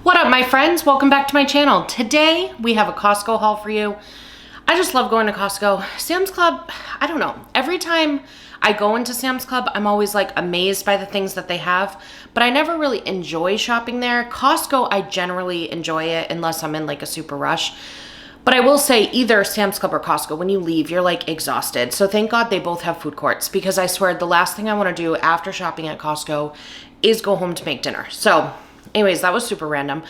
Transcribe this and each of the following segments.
What up, my friends? Welcome back to my channel. Today we have a Costco haul for you. I just love going to Costco. Sam's Club, I don't know. Every time I go into Sam's Club, I'm always like amazed by the things that they have, but I never really enjoy shopping there. Costco, I generally enjoy it unless I'm in like a super rush. But I will say either Sam's Club or Costco, when you leave, you're like exhausted. So thank God they both have food courts, because I swear the last thing I want to do after shopping at Costco is go home to make dinner. So anyways, that was super random.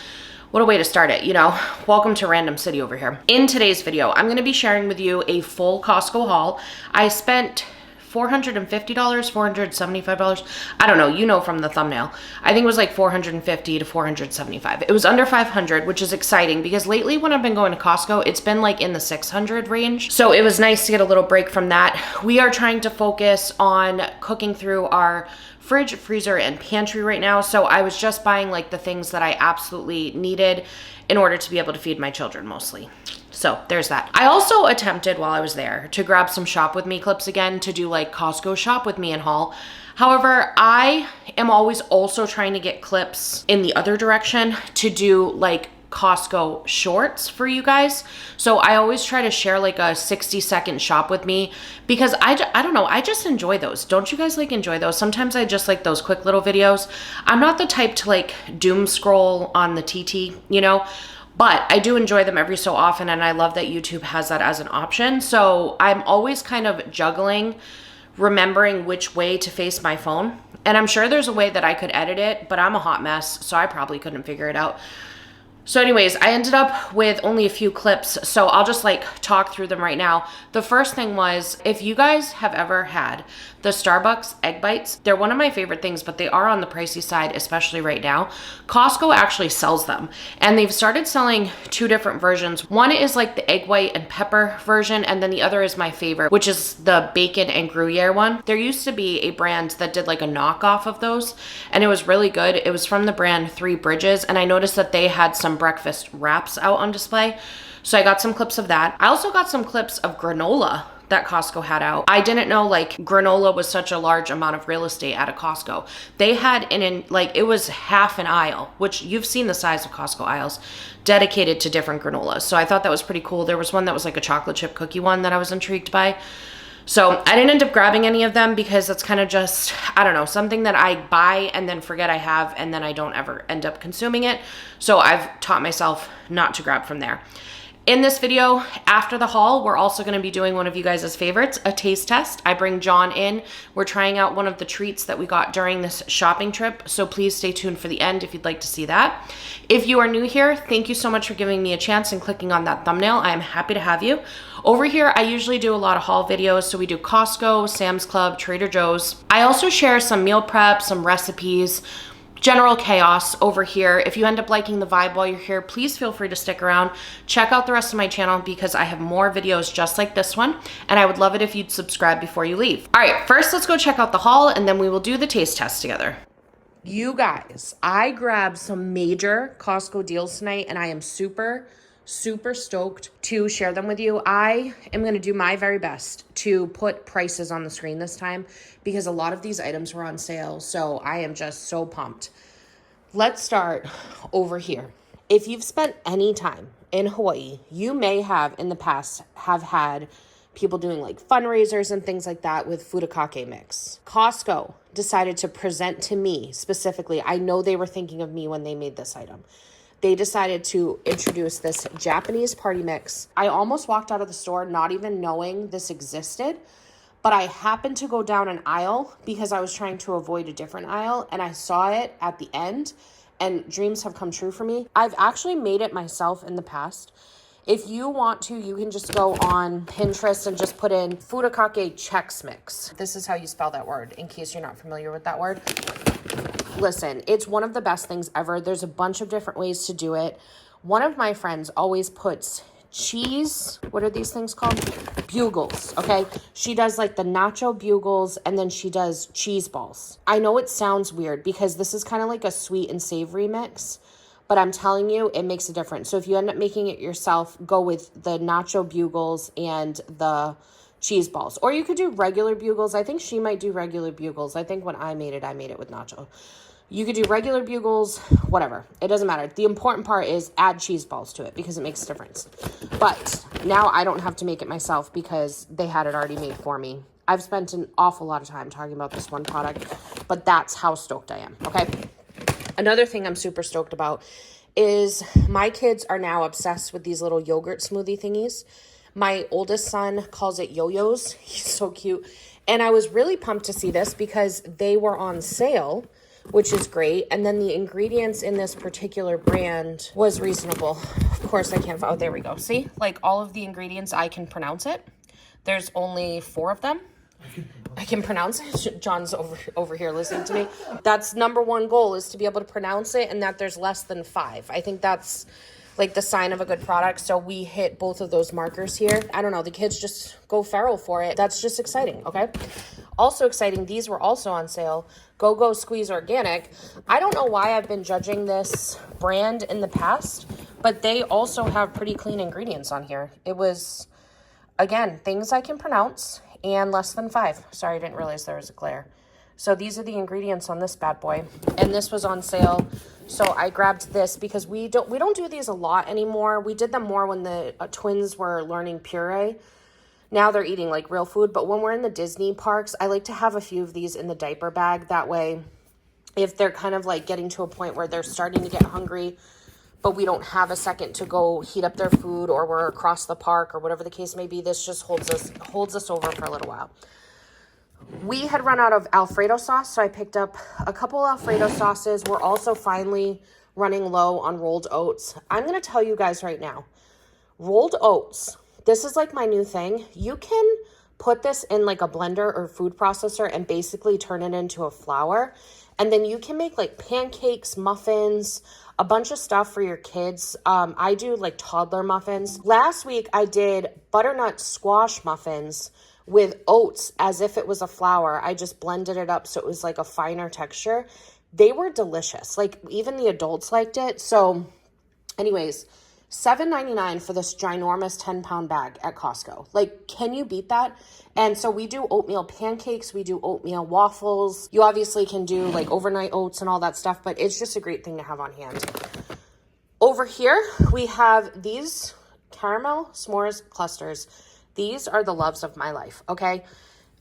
What a way to start it, you know? Welcome to Random City over here. In today's video, I'm gonna be sharing with you a full Costco haul. I spent $450, $475. I don't know, you know from the thumbnail. I think it was like $450 to $475. It was under $500, which is exciting because lately when I've been going to Costco, it's been like in the $600 range. So it was nice to get a little break from that. We are trying to focus on cooking through our fridge, freezer, and pantry right now. So I was just buying like the things that I absolutely needed in order to be able to feed my children mostly. So there's that. I also attempted while I was there to grab some shop with me clips again to do like Costco shop with me and haul. However, I am always also trying to get clips in the other direction to do like Costco shorts for you guys. So I always try to share like a 60-second shop with me because I don't know, I just enjoy those. Don't you guys like enjoy those? Sometimes I just like those quick little videos. I'm not the type to like doom scroll on the TT, you know, but I do enjoy them every so often, and I love that YouTube has that as an option. So I'm always kind of juggling, remembering which way to face my phone. And I'm sure there's a way that I could edit it, but I'm a hot mess, so I probably couldn't figure it out. So anyways, I ended up with only a few clips, so I'll just like talk through them right now. The first thing was, if you guys have ever had the Starbucks egg bites, they're one of my favorite things, but they are on the pricey side, especially right now. Costco actually sells them, and they've started selling two different versions. One is like the egg white and pepper version, and then the other is my favorite, which is the bacon and Gruyere one. There used to be a brand that did like a knockoff of those, and it was really good. It was from the brand Three Bridges, and I noticed that they had some breakfast wraps out on display. So I got some clips of that. I also got some clips of granola that Costco had out. I didn't know like granola was such a large amount of real estate at a Costco. They had like it was half an aisle, which you've seen the size of Costco aisles, dedicated to different granolas. So I thought that was pretty cool. There was one that was like a chocolate chip cookie one that I was intrigued by. So I didn't end up grabbing any of them because that's kind of just, I don't know, something that I buy and then forget I have, and then I don't ever end up consuming it. So I've taught myself not to grab from there. In this video, after the haul, we're also going to be doing one of you guys' favorites, a taste test. I bring John in. We're trying out one of the treats that we got during this shopping trip, so please stay tuned for the end if you'd like to see that. If you are new here, thank you so much for giving me a chance and clicking on that thumbnail. I am happy to have you. Over here, I usually do a lot of haul videos, so we do Costco, Sam's Club, Trader Joe's. I also share some meal prep, some recipes, general chaos over here. If you end up liking the vibe while you're here, please feel free to stick around. Check out the rest of my channel because I have more videos just like this one, and I would love it if you'd subscribe before you leave. All right, first let's go check out the haul, and then we will do the taste test together. You guys, I grabbed some major Costco deals tonight, and I am super stoked to share them with you. I am going to do my very best to put prices on the screen this time because a lot of these items were on sale. So I am just so pumped. Let's start over here. If you've spent any time in Hawaii, you may have in the past have had people doing like fundraisers and things like that with furikake mix. Costco decided to present to me specifically. I know they were thinking of me when they made this item. They decided to introduce this Japanese party mix. I almost walked out of the store not even knowing this existed, but I happened to go down an aisle because I was trying to avoid a different aisle, and I saw it at the end, and dreams have come true for me. I've actually made it myself in the past. If you want to, you can just go on Pinterest and just put in furikake Chex Mix. This is how you spell that word, in case you're not familiar with that word. Listen, it's one of the best things ever. There's a bunch of different ways to do it. One of my friends always puts cheese, what are these things called? Bugles, okay? She does like the nacho bugles, and then she does cheese balls. I know it sounds weird because this is kind of like a sweet and savory mix, but I'm telling you, it makes a difference. So if you end up making it yourself, go with the nacho bugles and the cheese balls. Or you could do regular bugles. I think she might do regular bugles. I think when I made it with nacho. You could do regular bugles, whatever. It doesn't matter. The important part is add cheese balls to it because it makes a difference. But now I don't have to make it myself because they had it already made for me. I've spent an awful lot of time talking about this one product, but that's how stoked I am, okay? Another thing I'm super stoked about is my kids are now obsessed with these little yogurt smoothie thingies. My oldest son calls it yo-yos. He's so cute. And I was really pumped to see this because they were on sale, which is great. And then the ingredients in this particular brand was reasonable. Of course, I can't, oh, there we go. See, like all of the ingredients, I can pronounce it. There's only 4 of them. I can pronounce it. John's over here listening to me. That's number 1 goal, is to be able to pronounce it, and that there's less than 5. I think that's like the sign of a good product. So we hit both of those markers here. I don't know. The kids just go feral for it. That's just exciting. Okay. Also exciting. These were also on sale. Go Squeeze Organic. I don't know why I've been judging this brand in the past, but they also have pretty clean ingredients on here. It was, again, things I can pronounce and less than 5. Sorry, I didn't realize there was a glare. So these are the ingredients on this bad boy, and this was on sale. So I grabbed this because we don't do these a lot anymore. We did them more when the twins were learning puree. Now they're eating like real food, but when we're in the Disney parks, I like to have a few of these in the diaper bag. That way, if they're kind of like getting to a point where they're starting to get hungry, but we don't have a second to go heat up their food, or we're across the park or whatever the case may be, this just holds us over for a little while. We had run out of Alfredo sauce, so I picked up a couple Alfredo sauces. We're also finally running low on rolled oats. I'm going to tell you guys right now, rolled oats, this is like my new thing. You can put this in like a blender or food processor and basically turn it into a flour. And then you can make like pancakes, muffins, a bunch of stuff for your kids. I do like toddler muffins. Last week I did butternut squash muffins with oats as if it was a flour. I just blended it up so it was like a finer texture. They were delicious. Like even the adults liked it. So anyways, $7.99 for this ginormous 10-pound bag at Costco. Like, can you beat that? And so we do oatmeal pancakes. We do oatmeal waffles. You obviously can do like overnight oats and all that stuff, but it's just a great thing to have on hand. Over here, we have these caramel s'mores clusters. These are the loves of my life, okay?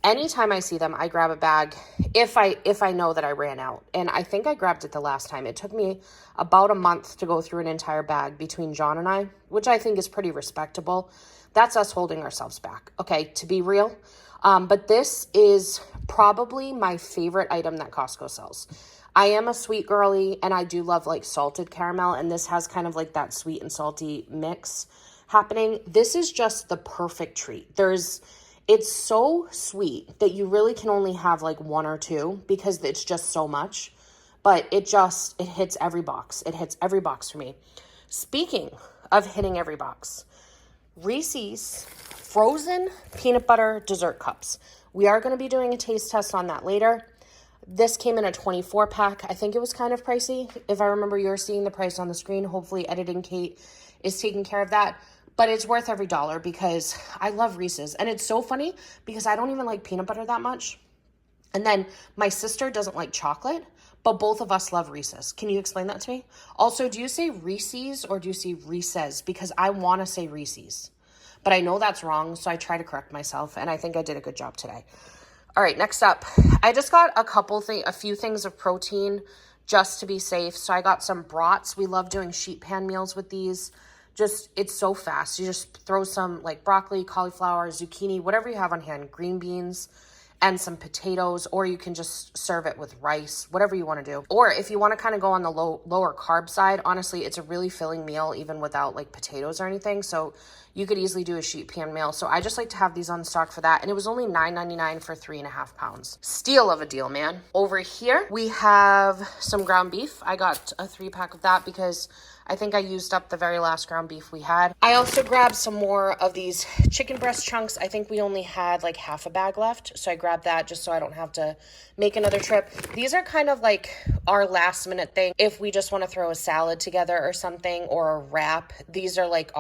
Anytime I see them, I grab a bag if I know that I ran out. And I think I grabbed it the last time. It took me about a month to go through an entire bag between John and I, which I think is pretty respectable. That's us holding ourselves back, okay, to be real. But this is probably my favorite item that Costco sells. I am a sweet girly, and I do love like salted caramel, and this has kind of like that sweet and salty mix happening. This is just the perfect treat. It's so sweet that you really can only have like 1 or 2 because it's just so much, but it hits every box. It hits every box for me. Speaking of hitting every box, Reese's frozen peanut butter dessert cups. We are going to be doing a taste test on that later. This came in a 24 pack. I think it was kind of pricey. If I remember, you're seeing the price on the screen. Hopefully editing Cait is taking care of that. But it's worth every dollar because I love Reese's. And it's so funny because I don't even like peanut butter that much. And then my sister doesn't like chocolate, but both of us love Reese's. Can you explain that to me? Also, do you say Reese's or do you say Reese's? Because I want to say Reese's, but I know that's wrong. So I try to correct myself, and I think I did a good job today. All right, next up, I just got a few things of protein just to be safe. So I got some brats. We love doing sheet pan meals with these. It's so fast. You just throw some like broccoli, cauliflower, zucchini, whatever you have on hand, green beans, and some potatoes, or you can just serve it with rice, whatever you want to do. Or if you want to kind of go on the lower carb side, honestly, it's a really filling meal even without like potatoes or anything. So you could easily do a sheet pan meal. So I just like to have these on stock for that. And it was only $9.99 for 3.5 pounds. Steal of a deal, man. Over here, we have some ground beef. I got a 3-pack of that because I think I used up the very last ground beef we had. I also grabbed some more of these chicken breast chunks. I think we only had like half a bag left. So I grabbed that just so I don't have to make another trip. These are kind of like our last minute thing. If we just want to throw a salad together or something, or a wrap, these are like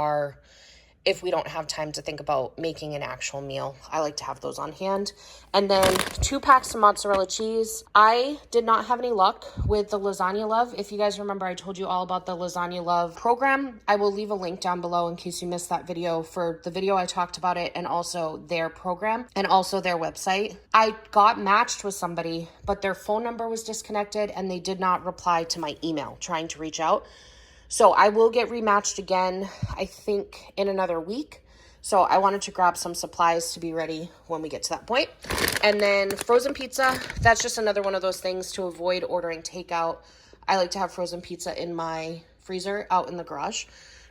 if we don't have time to think about making an actual meal. I like to have those on hand. And then 2 packs of mozzarella cheese. I did not have any luck with the Lasagna Love. If you guys remember, I told you all about the Lasagna Love program. I will leave a link down below in case you missed that video for the video I talked about it, and also their program and also their website. I got matched with somebody, but their phone number was disconnected and they did not reply to my email trying to reach out. So I will get rematched again, I think, in another week. So I wanted to grab some supplies to be ready when we get to that point. And then frozen pizza, that's just another one of those things to avoid ordering takeout. I like to have frozen pizza in my freezer out in the garage.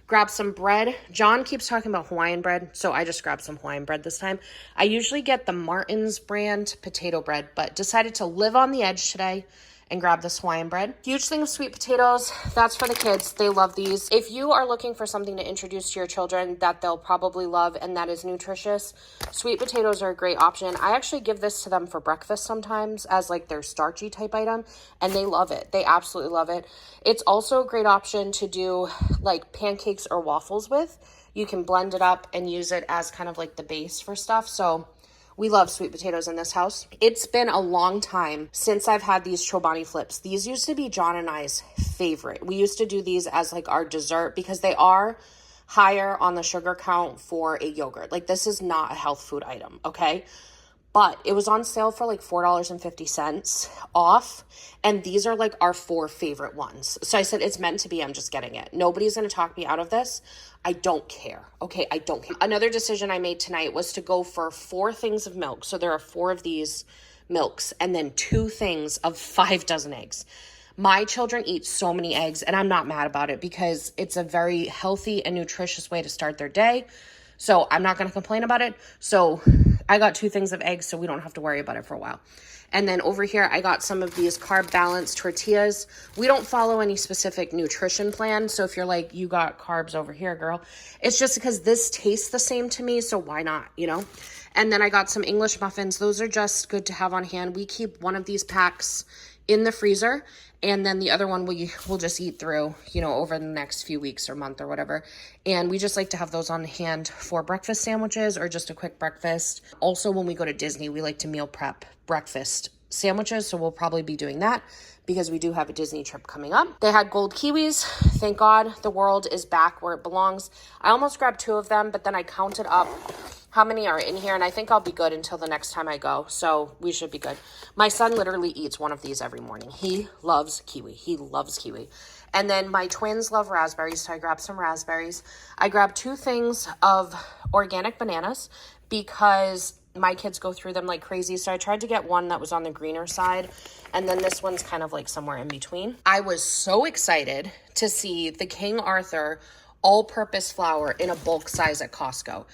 Grab some bread. John keeps talking about Hawaiian bread, so I just grabbed some Hawaiian bread this time. I usually get the Martin's brand potato bread, but decided to live on the edge today and grab this Hawaiian bread. Huge thing of sweet potatoes. That's for the kids. They love these. If you are looking for something to introduce to your children that they'll probably love and that is nutritious, sweet potatoes are a great option. I actually give this to them for breakfast sometimes as like their starchy type item, and they love it. They absolutely love it. It's also a great option to do like pancakes or waffles with. You can blend it up and use it as kind of like the base for stuff. So we love sweet potatoes in this house. It's been a long time since I've had these Chobani flips. These used to be John and I's favorite. We used to do these as like our dessert because they are higher on the sugar count for a yogurt. Like this is not a health food item, okay? But it was on sale for like $4.50 off. And these are like our 4 favorite ones. So I said, it's meant to be. I'm just getting it. Nobody's going to talk me out of this. I don't care. Okay, I don't care. Another decision I made tonight was to go for 4 things of milk. So there are 4 of these milks and then 2 things of 5 dozen eggs. My children eat so many eggs and I'm not mad about it because it's a very healthy and nutritious way to start their day. So I'm not going to complain about it. So I got 2 things of eggs so we don't have to worry about it for a while. And then over here, I got some of these carb balanced tortillas. We don't follow any specific nutrition plan. So if you're like, you got carbs over here, girl, it's just because this tastes the same to me. So why not, you know? And then I got some English muffins. Those are just good to have on hand. We keep one of these packs in the freezer, and then the other one we'll just eat through, you know, over the next few weeks or month or whatever. And we just like to have those on hand for breakfast sandwiches or just a quick breakfast. Also, when we go to Disney, we like to meal prep breakfast sandwiches, so we'll probably be doing that because we do have a Disney trip coming up. They had gold kiwis. Thank God the world is back where it belongs. I almost grabbed 2 of them, but then I counted up how many are in here, and I think I'll be good until the next time I go, so we should be good. My son literally eats one of these every morning. He loves kiwi. He loves kiwi. And then my twins love raspberries, so I grabbed some raspberries. I grabbed 2 things of organic bananas because my kids go through them like crazy, so I tried to get one that was on the greener side, and then this one's kind of like somewhere in between. I was so excited to see the King Arthur all-purpose flour in a bulk size at Costco.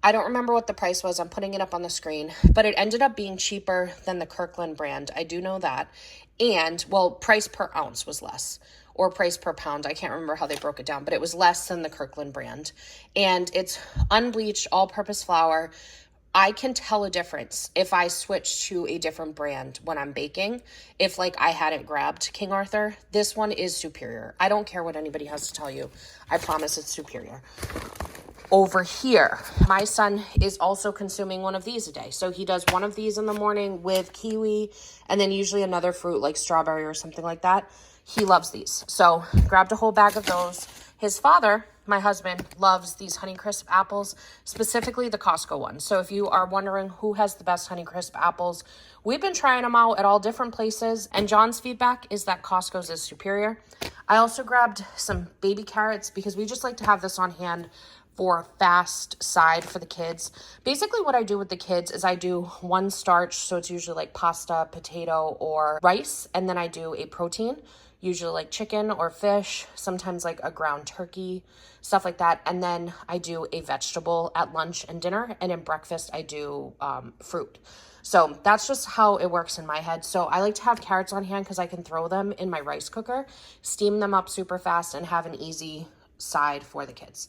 I don't remember what the price was. I'm putting it up on the screen, but it ended up being cheaper than the Kirkland brand. I do know that. And, well, price per ounce was less, or price per pound. I can't remember how they broke it down, but it was less than the Kirkland brand. And it's unbleached all-purpose flour. I can tell a difference if I switch to a different brand when I'm baking. If like I hadn't grabbed King Arthur, this one is superior. I don't care what anybody has to tell you. I promise it's superior. Over here, my son is also consuming one of these a day. So he does one of these in the morning with kiwi and then usually another fruit like strawberry or something like that. He loves these. So grabbed a whole bag of those. His father, my husband, loves these Honeycrisp apples, specifically the Costco one. So if you are wondering who has the best Honeycrisp apples, we've been trying them out at all different places, and John's feedback is that Costco's is superior. I also grabbed some baby carrots because we just like to have this on hand for a fast side for the kids. Basically what I do with the kids is I do one starch, so it's usually like pasta, potato, or rice, and then I do a protein, usually like chicken or fish, sometimes like a ground turkey, stuff like that. And then I do a vegetable at lunch and dinner, and in breakfast I do fruit. So that's just how it works in my head. So I like to have carrots on hand because I can throw them in my rice cooker, steam them up super fast, and have an easy side for the kids.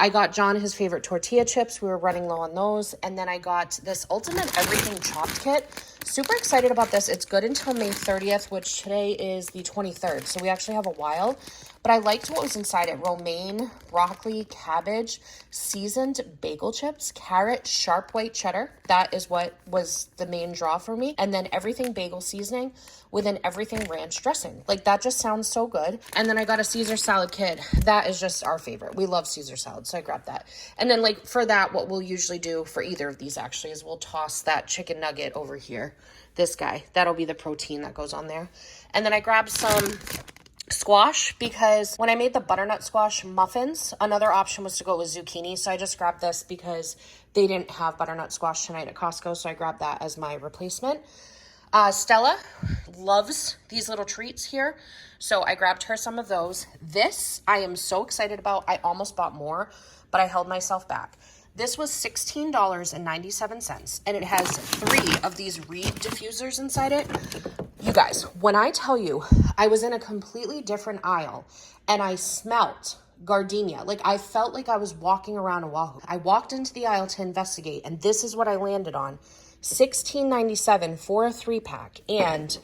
I got John his favorite tortilla chips. We were running low on those. And then I got this Ultimate Everything Chopped kit. Super excited about this. It's good until May 30th, which today is the 23rd. So we actually have a while. But I liked what was inside it. Romaine, broccoli, cabbage, seasoned bagel chips, carrot, sharp white cheddar. That is what was the main draw for me. And then everything bagel seasoning with an everything ranch dressing. Like, that just sounds so good. And then I got a Caesar salad kit. That is just our favorite. We love Caesar salad, so I grabbed that. And then, like, for that, what we'll usually do for either of these actually is we'll toss that chicken nugget over here. This guy. That'll be the protein that goes on there. And then I grabbed some squash, because when I made the butternut squash muffins, another option was to go with zucchini. So I just grabbed this because they didn't have butternut squash tonight at Costco. So I grabbed that as my replacement. Stella loves these little treats here. So I grabbed her some of those. This I am so excited about. I almost bought more, but I held myself back. This was $16.97, and it has 3 of these reed diffusers inside it. You guys, when I tell you, I was in a completely different aisle, and I smelt gardenia. Like, I felt like I was walking around Oahu. I walked into the aisle to investigate, and this is what I landed on. $16.97 for a 3-pack, and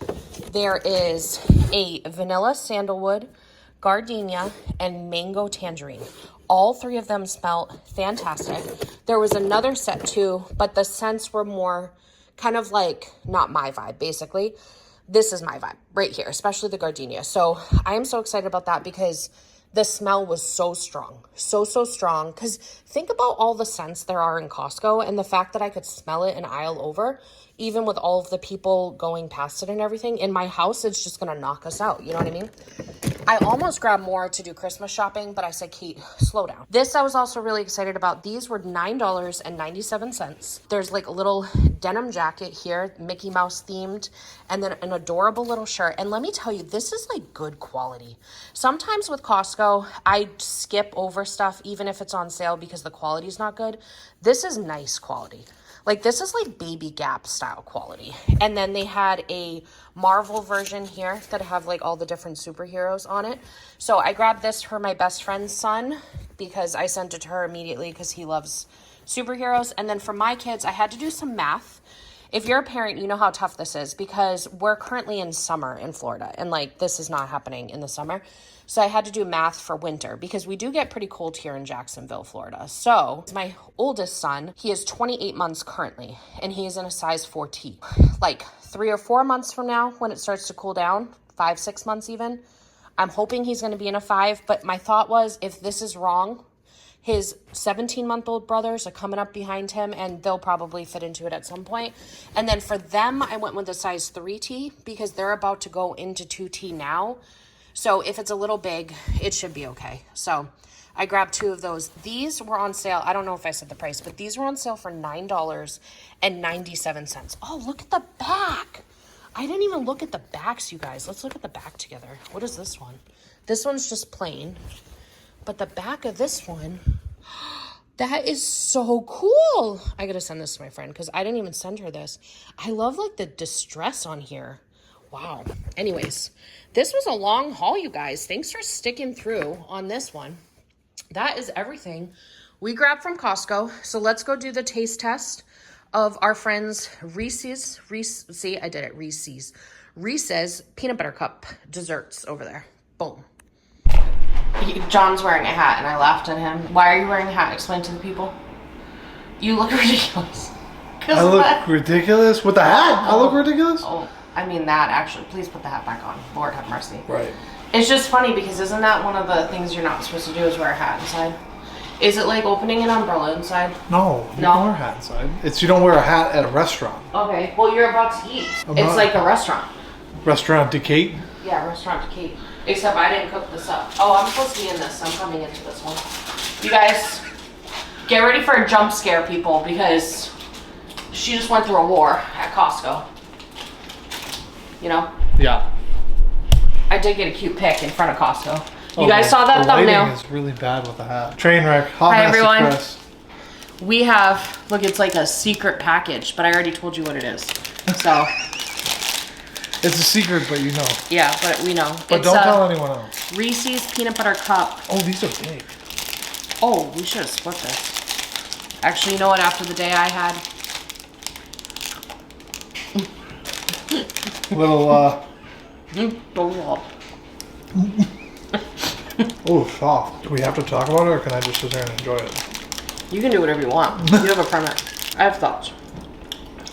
there is a vanilla sandalwood, gardenia, and mango tangerine. All 3 of them smell fantastic. There was another set too, but the scents were more kind of like not my vibe, basically. This is my vibe right here, especially the gardenia. So I am so excited about that because the smell was so strong, so strong. Because think about all the scents there are in Costco, and the fact that I could smell it an aisle over, even with all of the people going past it and everything. In my house, it's just gonna knock us out, you know what I mean? I almost grabbed more to do Christmas shopping, but I said, Cait, slow down. This I was also really excited about. These were $9.97. There's like a little denim jacket here, Mickey Mouse themed, and then an adorable little shirt. And let me tell you, this is like good quality. Sometimes with Costco, I skip over stuff even if it's on sale because the quality is not good. This is nice quality. Like, this is like Baby Gap style quality. And then they had a Marvel version here that have like all the different superheroes on it. So I grabbed this for my best friend's son because I sent it to her immediately because he loves superheroes. And then for my kids, I had to do some math. If you're a parent, you know how tough this is because we're currently in summer in Florida, and like this is not happening in the summer. So I had to do math for winter because we do get pretty cold here in Jacksonville, Florida. So my oldest son, he is 28 months currently, and he is in a size 4T. Like 3 or 4 months from now, when it starts to cool down, 5, 6 months even, I'm hoping he's going to be in a 5. But my thought was, if this is wrong, his 17-month-old brothers are coming up behind him, and they'll probably fit into it at some point. And then for them, I went with a size 3T because they're about to go into 2T now. So if it's a little big, it should be okay. So I grabbed 2 of those. These were on sale. I don't know if I said the price, but these were on sale for $9.97. Oh, look at the back. I didn't even look at the backs, you guys. Let's look at the back together. What is this one? This one's just plain. But the back of this one, that is so cool. I gotta send this to my friend because I didn't even send her this. I love like the distress on here. Wow. Anyways, this was a long haul, you guys. Thanks for sticking through on this one. That is everything we grabbed from Costco. So let's go do the taste test of our friends Reese's peanut butter cup desserts over there. Boom. John's wearing a hat and I laughed at him. Why are you wearing a hat? Explain to the people. You look ridiculous. I look ridiculous? With the hat? I look ridiculous? Oh, I mean that actually. Please put the hat back on. Lord have mercy. Right. It's just funny because isn't that one of the things you're not supposed to do is wear a hat inside? Is it like opening an umbrella inside? No, you don't wear a hat inside. It's you don't wear a hat at a restaurant. Okay, well you're about to eat. It's like a restaurant. Restaurant to Cait? Yeah, restaurant to Cait. Except I didn't cook this up. Oh, I'm supposed to be in this. I'm coming into this one. You guys, get ready for a jump scare, people, because she just went through a war at Costco. You know? Yeah. I did get a cute pic in front of Costco. You guys saw that thumbnail? The lighting is really bad with the hat. Train wreck. Hot Hi, everyone. Express. We have, look, it's like a secret package, but I already told you what it is. So. It's a secret, but you know. Yeah, but we know. But don't tell anyone else. Reese's peanut butter cup. Oh, these are big. Oh, we should have split this. Actually, you know what? After the day I had, Little, oh, soft. Do we have to talk about it, or can I just sit there and enjoy it? You can do whatever you want. You have a permit. I have thoughts.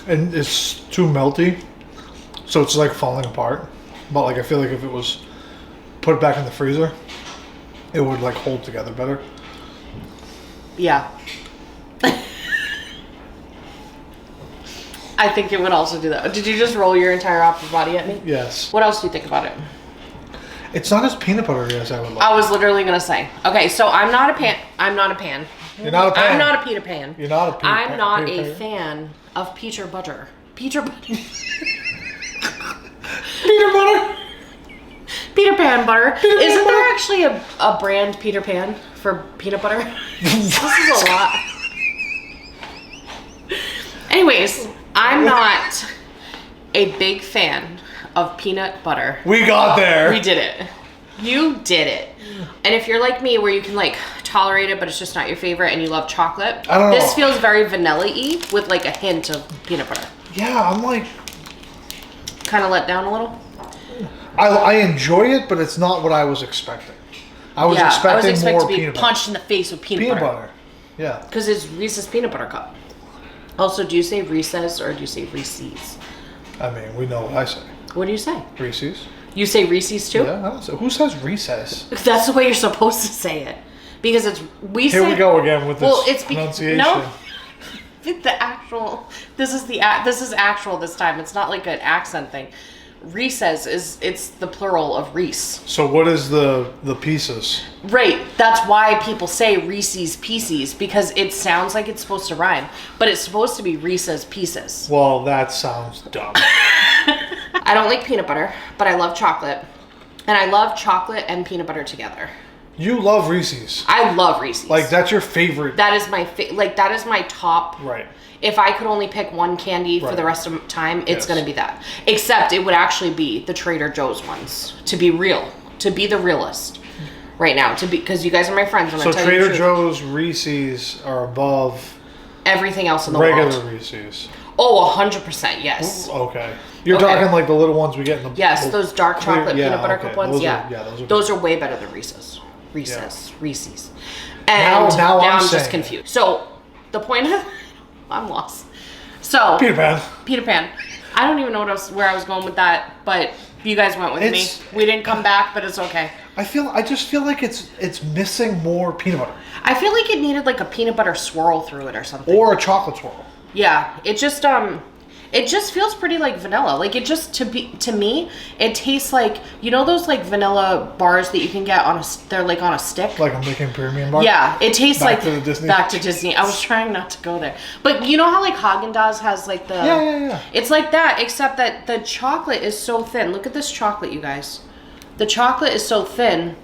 And it's too melty, so it's like falling apart. But like I feel like if it was put back in the freezer, it would like hold together better. Yeah. I think it would also do that. Did you just roll your entire upper body at me? Yes. What else do you think about it? It's not as peanut buttery as I would like. I was literally gonna say. Okay, so I'm not a pan. You're not a pan. You're not a Peter Pan. I'm not a fan of Peter butter. Peter butter. Peter butter. Peter Pan butter. Isn't there actually a brand Peter Pan for peanut butter? This is a lot. Anyways, I'm not a big fan of peanut butter. We got there. We did it. You did it. And if you're like me, where you can like tolerate it, but it's just not your favorite, and you love chocolate, I don't know. This feels very vanilla-y with like a hint of peanut butter. Yeah, I'm like kind of let down a little. I enjoy it, but it's not what I was expecting. I was expecting more to be peanut punched in the face with peanut butter. Yeah. Because it's Reese's peanut butter cup. Also, do you say Reese's or do you say Reese's? I mean, we know what I say. What do you say? Reese's. You say Reese's too? Yeah, I don't say. Who says Recess? That's the way you're supposed to say it. Because it's Here we go again with this pronunciation. No. The actual this is actual this time. It's not like an accent thing. Reese's it's the plural of Reese. So what is the pieces? Right. That's why people say Reese's Pieces, because it sounds like it's supposed to rhyme, but it's supposed to be Reese's Pieces. Well, that sounds dumb. I don't like peanut butter, but I love chocolate. And I love chocolate and peanut butter together. You love Reese's. I love Reese's. Like that's your favorite. That is my that is my top. Right. If I could only pick one candy for the rest of the time, it's going to be that. Except it would actually be the Trader Joe's ones. To be real. To be the realist. Right now. Because you guys are my friends. So Trader Joe's Reese's are above everything else in the world. Regular Reese's. Oh, 100%, yes. Okay. You're talking like the little ones we get in the... Yes, those dark chocolate peanut butter cup ones. Those are way better than Reese's. Reese's. And now I'm just confused. So, the point of... I'm lost. So... Peter Pan. I don't even know where I was going with that, but you guys went with me. We didn't come back, but it's okay. I just feel like it's missing more peanut butter. I feel like it needed like a peanut butter swirl through it or something. Or a chocolate swirl. Yeah, it just feels pretty like vanilla. Like it just to me, it tastes like, you know those like vanilla bars that you can get they're like on a stick. Like a Mickey Premium bar. Yeah, it tastes back to Disney. Back to Disney. I was trying not to go there, but you know how like Haagen-Dazs has like the yeah. It's like that, except that the chocolate is so thin. Look at this chocolate, you guys. The chocolate is so thin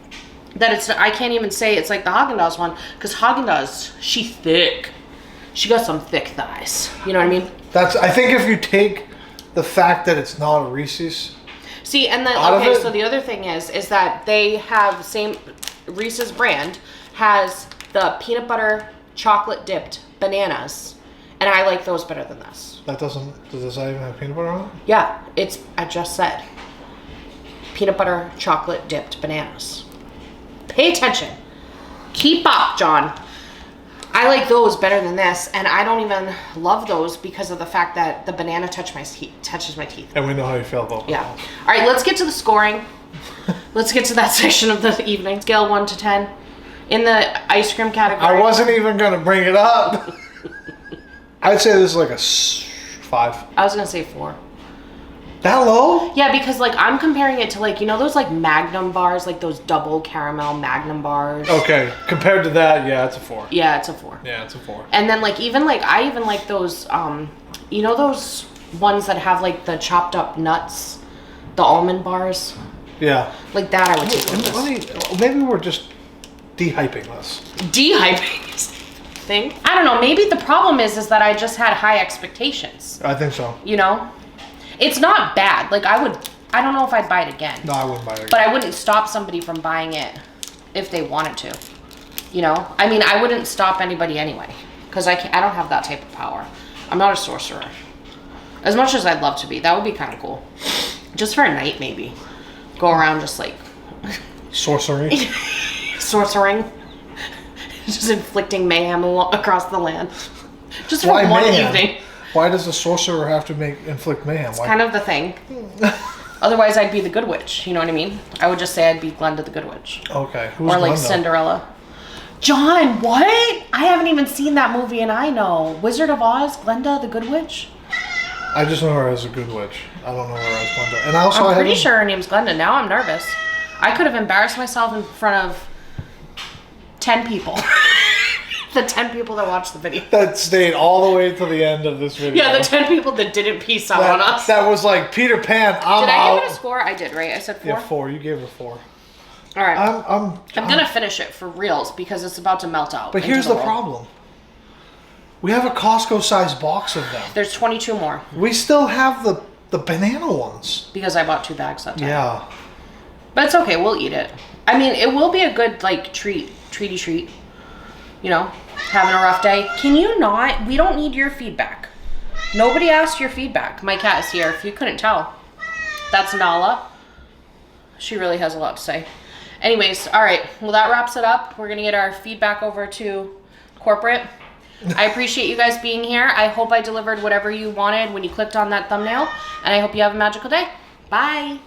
that I can't even say it's like the Haagen-Dazs one, because Haagen-Dazs, she's thick. She got some thick thighs. You know what I mean? I think if you take the fact that it's not a Reese's. See, and then so the other thing is that they have Reese's brand has the peanut butter chocolate dipped bananas, and I like those better than this. Does this not even have peanut butter on it? Yeah, I just said peanut butter chocolate dipped bananas. Pay attention. Keep up, John. I like those better than this, and I don't even love those because of the fact that the banana touches my teeth. And we know how you feel about that. Yeah. All right, let's get to the scoring. Let's get to that section of the evening. Scale 1 to 10 in the ice cream category. I wasn't even going to bring it up. I'd say this is like a 5. I was going to say 4. That low? Yeah, because like I'm comparing it to like, you know those like Magnum bars, like those double caramel Magnum bars. Okay, compared to that, yeah, it's a 4. Yeah, it's a 4. Yeah, it's a 4. And then like I even like those you know those ones that have like the chopped up nuts, the almond bars. Yeah. Like that I would take. Maybe we're just de-hyping this. De-hyping this thing. I don't know. Maybe the problem is that I just had high expectations. I think so. You know. It's not bad. Like I don't know if I'd buy it again. No, I wouldn't buy it again. But I wouldn't stop somebody from buying it if they wanted to. You know? I mean, I wouldn't stop anybody anyway. Because I don't have that type of power. I'm not a sorcerer. As much as I'd love to be. That would be kind of cool. Just for a night, maybe. Go around just like... Sorcery. Sorcering. Just inflicting mayhem across the land. Just for Why one mayhem? evening. Why does the sorcerer have to inflict mayhem? It's kind of the thing. Otherwise, I'd be the good witch. You know what I mean? I would just say I'd be Glenda the good witch. Okay. Who's or like Glenda? Cinderella. John, what? I haven't even seen that movie and I know. Wizard of Oz, Glenda the good witch? I just know her as a good witch. I don't know her as Glenda. And also, I'm pretty sure her name's Glenda. Now I'm nervous. I could have embarrassed myself in front of 10 people. The 10 people that watched the video. That stayed all the way to the end of this video. Yeah, the 10 people that didn't peace out on us. That was like, Peter Pan, I'm Did I out. give it a score? I did, right? I said 4? Yeah, 4. You gave it a 4. All right. I'm gonna finish it for reals because it's about to melt out. But here's the problem. We have a Costco-sized box of them. There's 22 more. We still have the banana ones. Because I bought 2 bags that time. Yeah. But it's okay. We'll eat it. I mean, it will be a good, like, treaty treat. You know, having a rough day. Can you not? We don't need your feedback. Nobody asked your feedback. My cat is here, if you couldn't tell. That's Nala. She really has a lot to say. Anyways, all right. Well, that wraps it up. We're going to get our feedback over to corporate. I appreciate you guys being here. I hope I delivered whatever you wanted when you clicked on that thumbnail. And I hope you have a magical day. Bye.